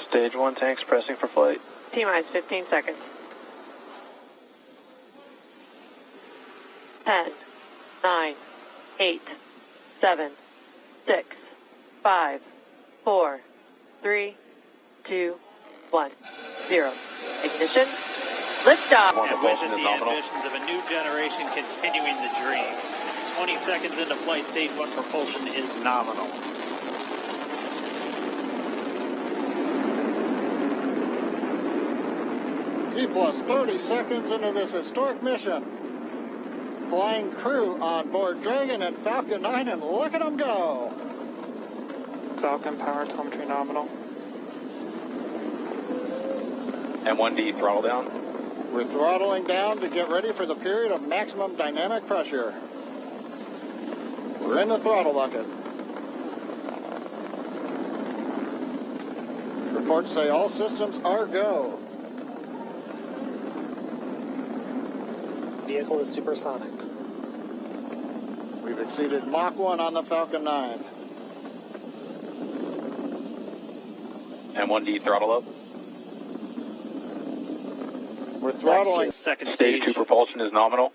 Stage 1 tanks pressing for flight. T-minus 15 seconds. 10, 9, 8, 7, 6, 5, 4, 3, 2, 1, 0. Ignition. Liftoff. And with it, the ambitions of a new generation continuing the dream. 20 seconds into flight, stage 1 propulsion is nominal. T plus 30 seconds into this historic mission. Flying crew on board Dragon and Falcon 9, and look at them go. Falcon power telemetry nominal. M1D throttle down. We're throttling down to get ready for the period of maximum dynamic pressure. We're in the throttle bucket. Reports say all systems are go. Vehicle is supersonic. We've exceeded Mach 1 on the Falcon 9. M1D throttle up. We're throttling. Second Stage stage, 2 propulsion is nominal.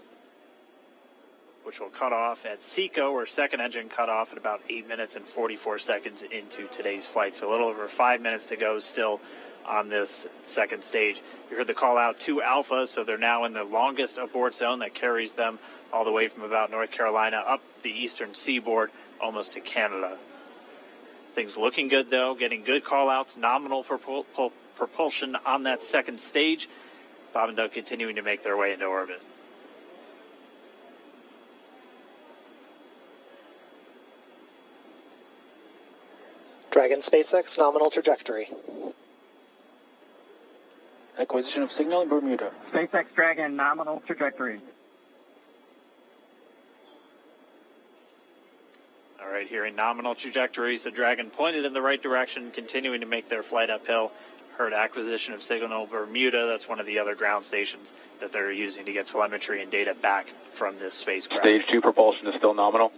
which will cut off at SECO, or second engine cut off at about 8 minutes and 44 seconds into today's flight. So a little over 5 minutes to go still on this second stage. You heard the call out to Alpha, so they're now in the longest abort zone that carries them all the way from about North Carolina up the eastern seaboard almost to Canada. Things looking good, though, getting good call-outs, nominal propulsion on that second stage. Bob and Doug continuing to make their way into orbit. Dragon SpaceX nominal trajectory. Acquisition of signal in Bermuda. SpaceX Dragon nominal trajectory. All right, here in nominal trajectories, the Dragon pointed in the right direction, continuing to make their flight uphill. Heard acquisition of signal Bermuda. That's one of the other ground stations that they're using to get telemetry and data back from this spacecraft. Stage 2 propulsion is still nominal.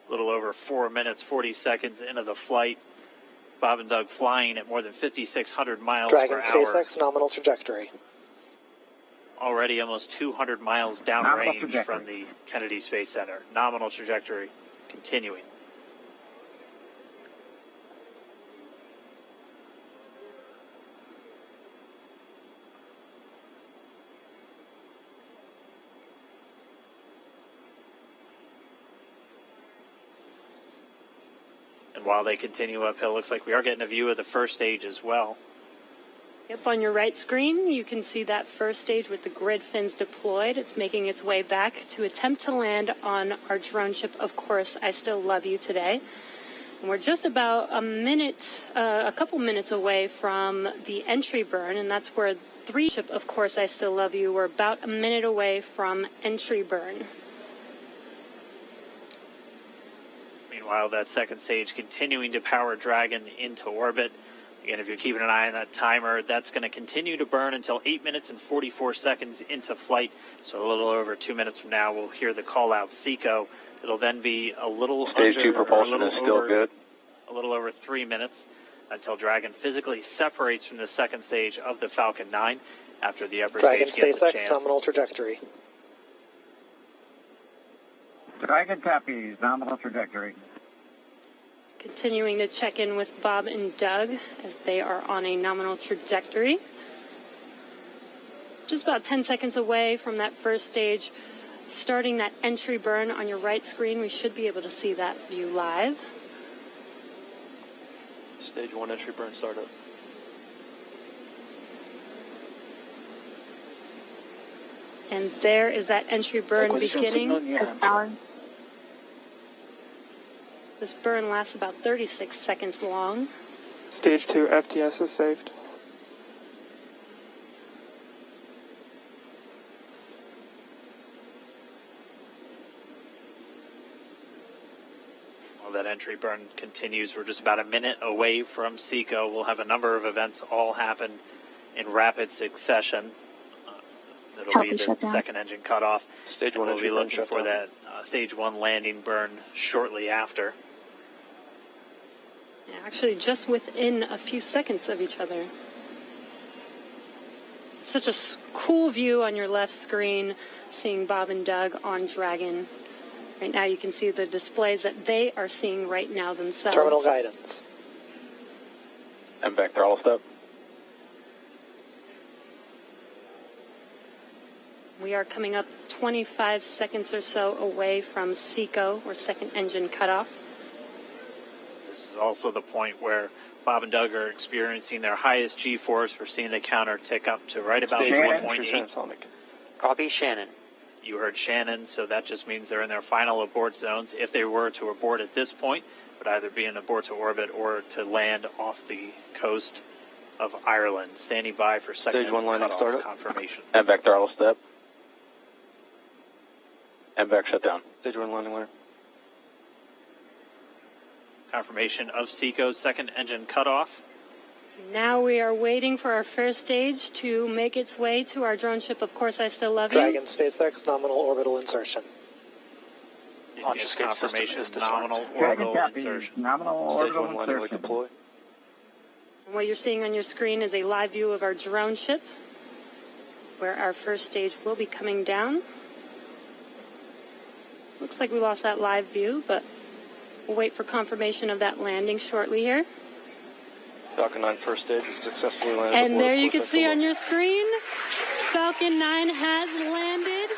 A little over 4 minutes, 40 seconds into the flight. Bob and Doug flying at more than 5,600 miles Dragon per hour. SpaceX nominal trajectory. Already almost 200 miles downrange from the Kennedy Space Center. Nominal trajectory continuing. And while they continue uphill, looks like we are getting a view of the first stage as well. Yep, on your right screen, you can see that first stage with the grid fins deployed. It's making its way back to attempt to land on our drone ship, Of Course, I Still Love You today. And we're just about a couple minutes away from the entry burn, and that's where ship, Of Course, I Still Love You. We're about a minute away from entry burn. Meanwhile, that second stage continuing to power Dragon into orbit. Again, if you're keeping an eye on that timer, that's going to continue to burn until 8 minutes and 44 seconds into flight. So a little over 2 minutes from now, we'll hear the call out SECO. It'll then be a little Stage 2 propulsion is still good. A little over 3 minutes until Dragon physically separates from the second stage of the Falcon 9 after the upper Dragon stage gets a SpaceX chance. nominal trajectory. Dragon copies, nominal trajectory. Continuing to check in with Bob and Doug as they are on a nominal trajectory. Just about 10 seconds away from that first stage, starting that entry burn on your right screen. We should be able to see that view live. Stage 1 entry burn startup. And there is that entry burn beginning. This burn lasts about 36 seconds long. Stage 2 FTS is saved. entry burn continues. We're just about a minute away from SECO. We'll have a number of events all happen in rapid succession. It'll be the second engine cutoff. Stage 1 we'll entry be burn looking for shutdown. that stage 1 landing burn shortly after. Yeah, actually, just within a few seconds of each other. Such a cool view on your left screen, seeing Bob and Doug on Dragon. Right now you can see the displays that they are seeing right now themselves. Terminal guidance. And back throttle step. We are coming up 25 seconds or so away from SECO, or second engine cutoff. This is also the point where Bob and Doug are experiencing their highest G-force. We're seeing the counter tick up to right about Stage 1 1.8. transonic. Copy, Shannon. You heard Shannon, so that just means they're in their final abort zones. If they were to abort at this point, it would either be an abort to orbit or to land off the coast of Ireland. Standing by for second Stage 1 landing cutoff startup. confirmation. And back throttle step. And back shutdown. Stage 1 landing winner. Confirmation of SECO's second engine cutoff. Now we are waiting for our first stage to make its way to our drone ship. Of course, I still love you. Dragon SpaceX nominal orbital insertion. Launch escape system Confirmation is disarmed. nominal Dragon orbital copies. insertion. Nominal Stage 1 orbital landing leg insertion. deploy. And what you're seeing on your screen is a live view of our drone ship, where our first stage will be coming down. Looks like we lost that live view, but we'll wait for confirmation of that landing shortly here. Falcon 9 first stage is successfully landed. And aboard there you course can see XLR. on your screen, Falcon 9 has landed.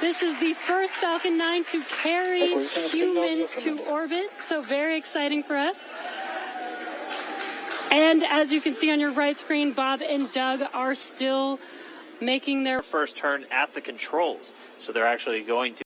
This is the first Falcon 9 to carry Acquisition of signal humans to recommended. orbit, so very exciting for us. And as you can see on your right screen, Bob and Doug are still making their First turn at the controls. So they're actually going to